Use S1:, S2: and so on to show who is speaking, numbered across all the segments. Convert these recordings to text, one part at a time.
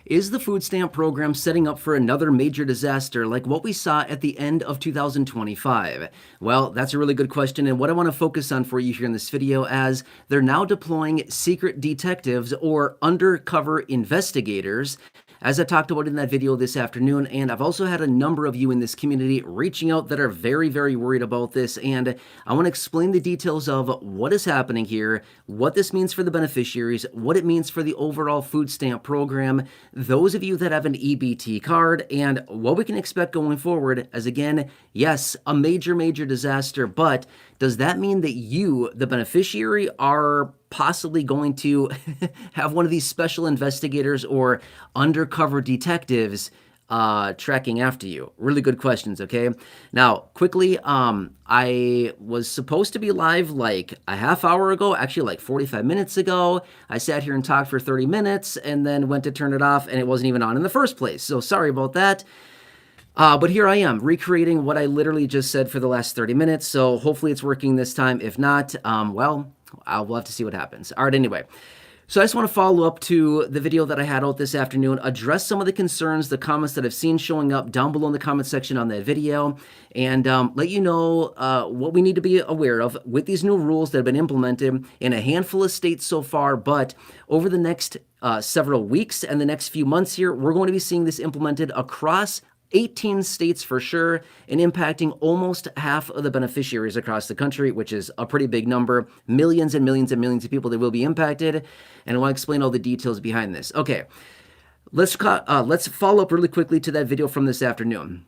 S1: Is the food stamp program setting up for another major disaster like what we saw at the end of 2025? Well, that's a really good question, and what I want to focus on for you here in this video, as they're now deploying secret detectives or undercover investigators, as I talked about in that video this afternoon. And I've also had a number of you in this community reaching out that are very, very worried about this, and I want to explain the details of what is happening here, what this means for the beneficiaries, what it means for the overall food stamp program, those of you that have an EBT card, and what we can expect going forward. As again, yes, a major, major disaster, but does that mean that you, the beneficiary, are possibly going to have one of these special investigators or undercover detectives tracking after you? Really good questions, okay? Now, quickly, I was supposed to be live like a half hour ago, actually like 45 minutes ago. I sat here and talked for 30 minutes and then went to turn it off, and it wasn't even on in the first place. So sorry about that. But here I am, recreating what I literally just said for the last 30 minutes, so hopefully it's working this time. If not, well, we'll have to see what happens. All right, anyway. So I just want to follow up to the video that I had out this afternoon, address some of the concerns, the comments that I've seen showing up down below in the comment section on that video, and let you know what we need to be aware of with these new rules that have been implemented in a handful of states so far. But over the next several weeks and the next few months here, we're going to be seeing this implemented across 18 states for sure, and impacting almost half of the beneficiaries across the country, which is a pretty big number. Millions and millions and millions of people that will be impacted, and I want to explain all the details behind this. Okay, let's follow up really quickly to that video from this afternoon.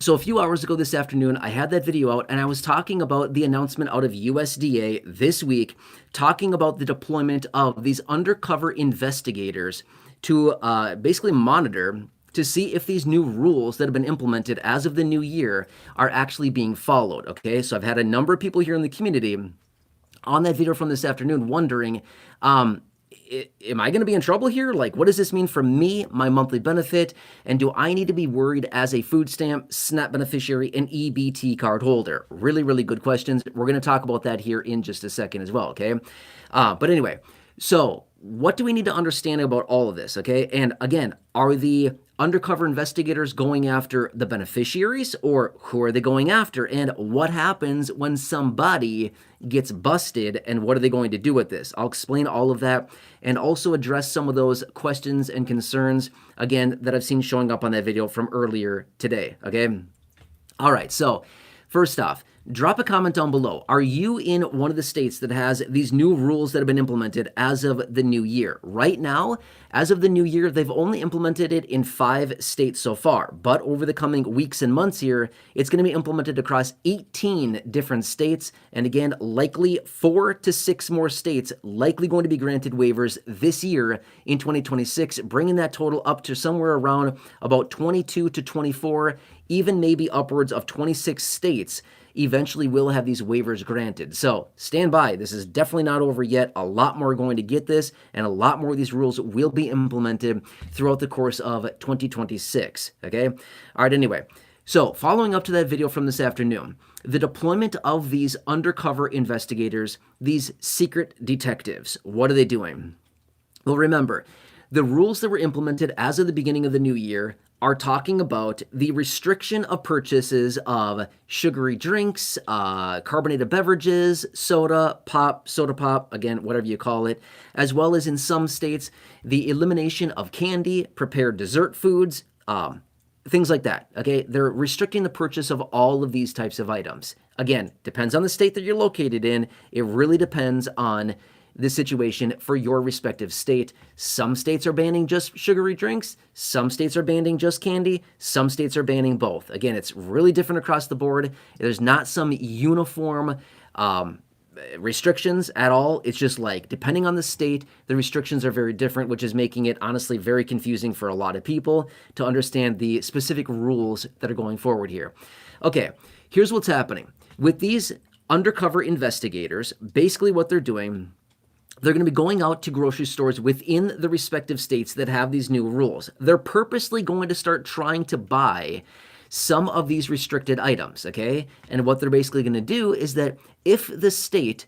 S1: So a few hours ago this afternoon, I had that video out, and I was talking about the announcement out of USDA this week, talking about the deployment of these undercover investigators to basically monitor to see if these new rules that have been implemented as of the new year are actually being followed, okay? So I've had a number of people here in the community on that video from this afternoon wondering, am I going to be in trouble here? Like, what does this mean for me, my monthly benefit? And do I need to be worried as a food stamp, SNAP beneficiary, and EBT card holder? Really, really good questions. We're going to talk about that here in just a second as well, okay? But anyway, so what do we need to understand about all of this, okay? And again, are the undercover investigators going after the beneficiaries, or who are they going after? And what happens when somebody gets busted, and what are they going to do with this? I'll explain all of that and also address some of those questions and concerns, again, that I've seen showing up on that video from earlier today, okay? All right, so first off, drop a comment down below. Are you in one of the states that has these new rules that have been implemented as of the new year? Right now, as of the new year, they've only implemented it in 5 states so far. But over the coming weeks and months here, it's going to be implemented across 18 different states. And again, likely 4 to 6 more states likely going to be granted waivers this year in 2026, bringing that total up to somewhere around about 22 to 24, even maybe upwards of 26 states eventually will have these waivers granted. So stand by. This is definitely not over yet. A lot more are going to get this, and a lot more of these rules will be implemented throughout the course of 2026. Okay? All right, anyway. So following up to that video from this afternoon, the deployment of these undercover investigators, these secret detectives, what are they doing? Well, remember, the rules that were implemented as of the beginning of the new year are talking about the restriction of purchases of sugary drinks, carbonated beverages, soda pop, again, whatever you call it, as well as in some states, the elimination of candy, prepared dessert foods, things like that, okay? They're restricting the purchase of all of these types of items. Again, depends on the state that you're located in. It really depends on the situation for your respective state. Some states are banning just sugary drinks. Some states are banning just candy. Some states are banning both. Again, it's really different across the board. There's not some uniform restrictions at all. It's just like, depending on the state, the restrictions are very different, which is making it honestly very confusing for a lot of people to understand the specific rules that are going forward here. Okay, here's what's happening. With these undercover investigators, basically what they're doing, they're going to be going out to grocery stores within the respective states that have these new rules. They're purposely going to start trying to buy some of these restricted items, okay? And what they're basically going to do is that if the state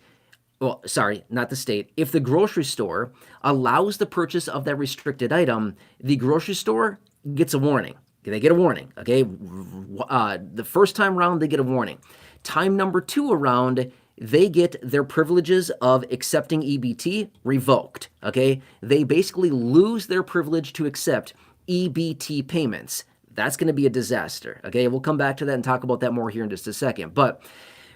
S1: well, sorry, not the state. If the grocery store allows the purchase of that restricted item, the grocery store gets a warning. They get a warning, okay? The first time around, they get a warning. Time number 2 around, they get their privileges of accepting EBT revoked, okay? They basically lose their privilege to accept EBT payments. That's going to be a disaster, okay? We'll come back to that and talk about that more here in just a second. But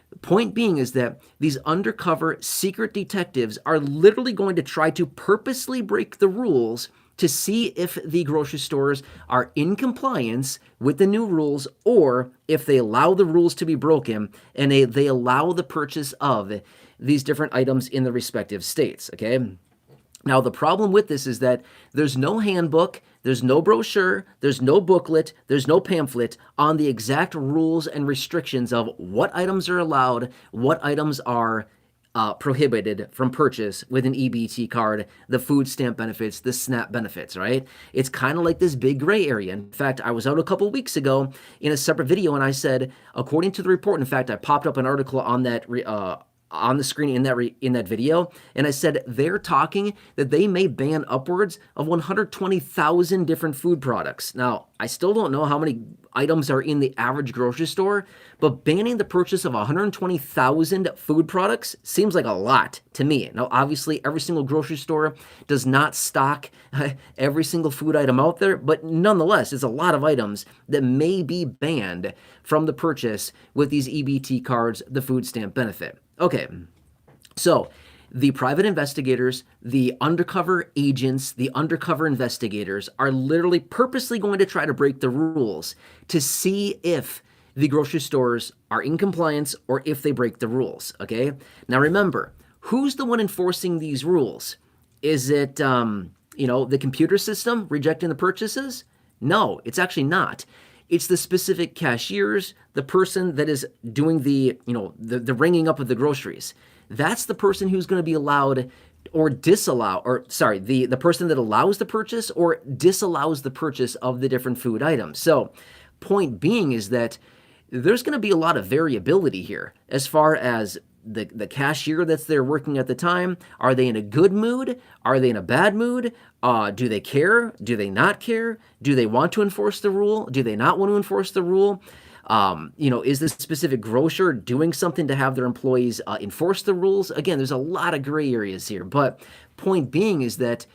S1: the point being is that these undercover secret detectives are literally going to try to purposely break the rules to see if the grocery stores are in compliance with the new rules, or if they allow the rules to be broken and they allow the purchase of these different items in the respective states, okay? Now, the problem with this is that there's no handbook, there's no brochure, there's no booklet, there's no pamphlet on the exact rules and restrictions of what items are allowed, what items are prohibited from purchase with an EBT card, the food stamp benefits, the SNAP benefits, right? It's kind of like this big gray area. In fact, I was out a couple weeks ago in a separate video and I said, according to the report, in fact, I popped up an article on that on the screen in that video, and I said they're talking that they may ban upwards of 120,000 different food products. Now, I still don't know how many items are in the average grocery store, but banning the purchase of 120,000 food products seems like a lot to me. Now, obviously, every single grocery store does not stock every single food item out there, but nonetheless, it's a lot of items that may be banned from the purchase with these EBT cards, the food stamp benefit. Okay, so the private investigators, the undercover agents, the undercover investigators are literally purposely going to try to break the rules to see if the grocery stores are in compliance or if they break the rules, okay? Now remember, who's the one enforcing these rules? Is it, the computer system rejecting the purchases? No, it's actually not. It's the specific cashiers, the person that is doing the ringing up of the groceries. That's the person who's going to be allowed or disallow, the person that allows the purchase or disallows the purchase of the different food items. So, point being is that there's going to be a lot of variability here as far as the cashier that's there working at the time. Are they in a good mood? Are they in a bad mood? Do they care? Do they not care? Do they want to enforce the rule? Do they not want to enforce the rule? Is this specific grocer doing something to have their employees enforce the rules? Again, there's a lot of gray areas here, but point being is that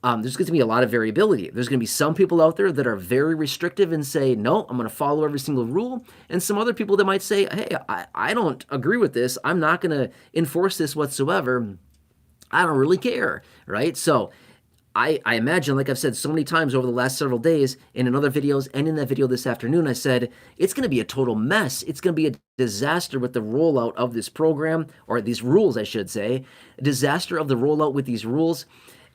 S1: there's going to be a lot of variability. There's going to be some people out there that are very restrictive and say, no, I'm going to follow every single rule. And some other people that might say, hey, I don't agree with this. I'm not going to enforce this whatsoever. I don't really care, right? So I imagine, like I've said so many times over the last several days and in other videos and in that video this afternoon, I said, it's going to be a total mess. It's going to be a disaster with the rollout of this program, or these rules, I should say, a disaster of the rollout with these rules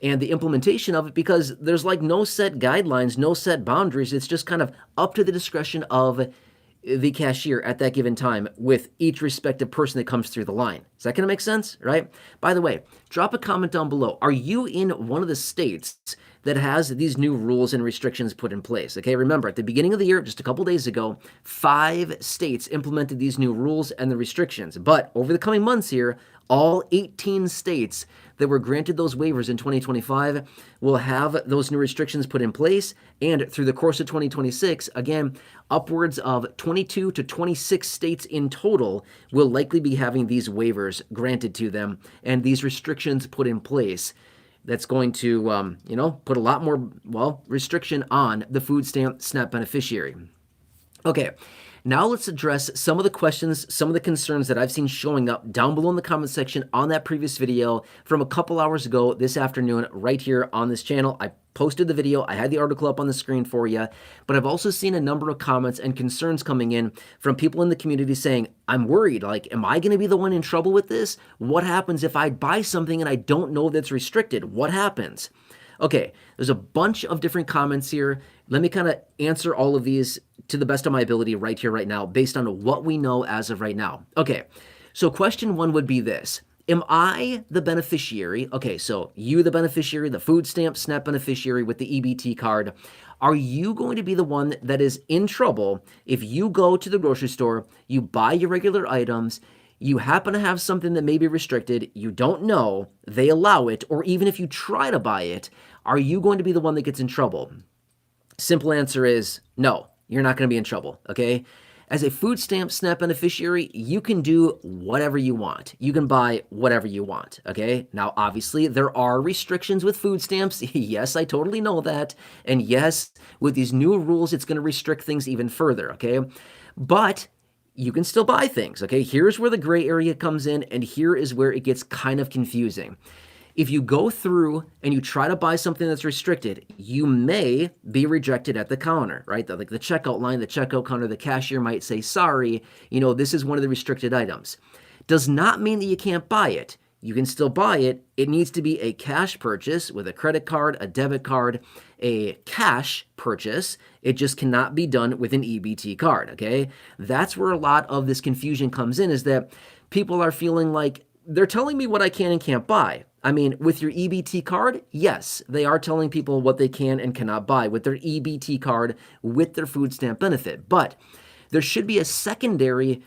S1: and the implementation of it, because there's like no set guidelines, no set boundaries. It's just kind of up to the discretion of the cashier at that given time with each respective person that comes through the line. Is that going to make sense, right? By the way, drop a comment down below. Are you in one of the states that has these new rules and restrictions put in place? Okay, remember, at the beginning of the year, just a couple days ago, 5 states implemented these new rules and the restrictions. But over the coming months here, all 18 states that were granted those waivers in 2025 will have those new restrictions put in place. And through the course of 2026, again, upwards of 22 to 26 states in total will likely be having these waivers granted to them and these restrictions put in place. That's going to, put a lot more, restriction on the food stamp SNAP beneficiary. Okay. Now let's address some of the questions, some of the concerns that I've seen showing up down below in the comment section on that previous video from a couple hours ago this afternoon right here on this channel. I posted the video. I had the article up on the screen for you, but I've also seen a number of comments and concerns coming in from people in the community saying, I'm worried, like, am I going to be the one in trouble with this? What happens if I buy something and I don't know that's restricted? What happens? Okay, there's a bunch of different comments here. Let me kind of answer all of these to the best of my ability right here, right now, based on what we know as of right now. Okay, so question 1 would be this. Am I the beneficiary? Okay, so you the beneficiary, the food stamp SNAP beneficiary with the EBT card. Are you going to be the one that is in trouble if you go to the grocery store, you buy your regular items, you happen to have something that may be restricted, you don't know, they allow it, or even if you try to buy it, are you going to be the one that gets in trouble? Simple answer is no, you're not going to be in trouble, okay? As a food stamp SNAP beneficiary, you can do whatever you want. You can buy whatever you want, okay? Now, obviously, there are restrictions with food stamps. Yes, I totally know that. And yes, with these new rules, it's going to restrict things even further, okay? But you can still buy things, okay? Here's where the gray area comes in, and here is where it gets kind of confusing. If you go through and you try to buy something that's restricted, you may be rejected at the counter, right? Like the checkout line, the checkout counter, the cashier might say, sorry, this is one of the restricted items. Does not mean that you can't buy it. You can still buy it. It needs to be a cash purchase with a credit card, a debit card, a cash purchase. It just cannot be done with an EBT card, okay? That's where a lot of this confusion comes in, is that people are feeling like they're telling me what I can and can't buy. I mean, with your EBT card, yes, they are telling people what they can and cannot buy with their EBT card with their food stamp benefit. But there should be a secondary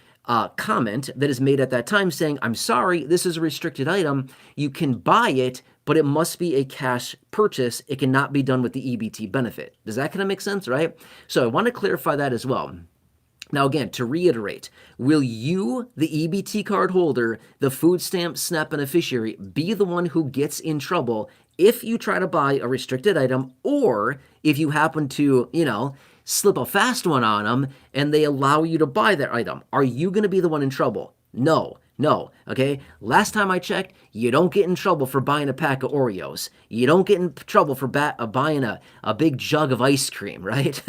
S1: comment that is made at that time saying, I'm sorry, this is a restricted item. You can buy it, but it must be a cash purchase. It cannot be done with the EBT benefit. Does that kind of make sense, right? So I want to clarify that as well. Now, again, to reiterate, will you, the EBT card holder, the food stamp SNAP beneficiary, be the one who gets in trouble if you try to buy a restricted item, or if you happen to, slip a fast one on them and they allow you to buy that item? Are you going to be the one in trouble? No, okay? Last time I checked, you don't get in trouble for buying a pack of Oreos. You don't get in trouble for buying a big jug of ice cream, right?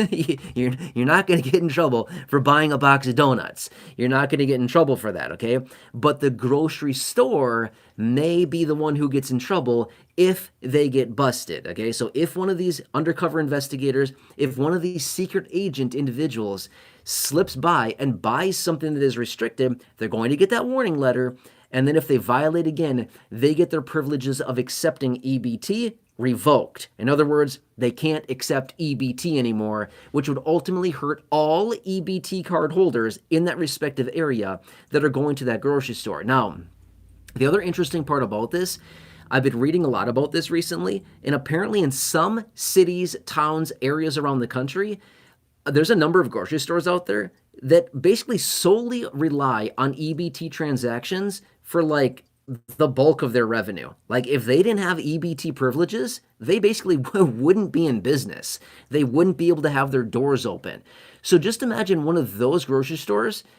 S1: You're not going to get in trouble for buying a box of donuts. You're not going to get in trouble for that, okay? But the grocery store may be the one who gets in trouble if they get busted, okay? So if one of these undercover investigators, if one of these secret agent individuals slips by and buys something that is restricted, they're going to get that warning letter. And then if they violate again, they get their privileges of accepting EBT revoked. In other words, they can't accept EBT anymore, which would ultimately hurt all EBT card holders in that respective area that are going to that grocery store. Now, the other interesting part about this, I've been reading a lot about this recently, and apparently in some cities, towns, areas around the country, there's a number of grocery stores out there that basically solely rely on EBT transactions for like the bulk of their revenue. Like if they didn't have EBT privileges, they basically wouldn't be in business. They wouldn't be able to have their doors open. So just imagine one of those grocery stores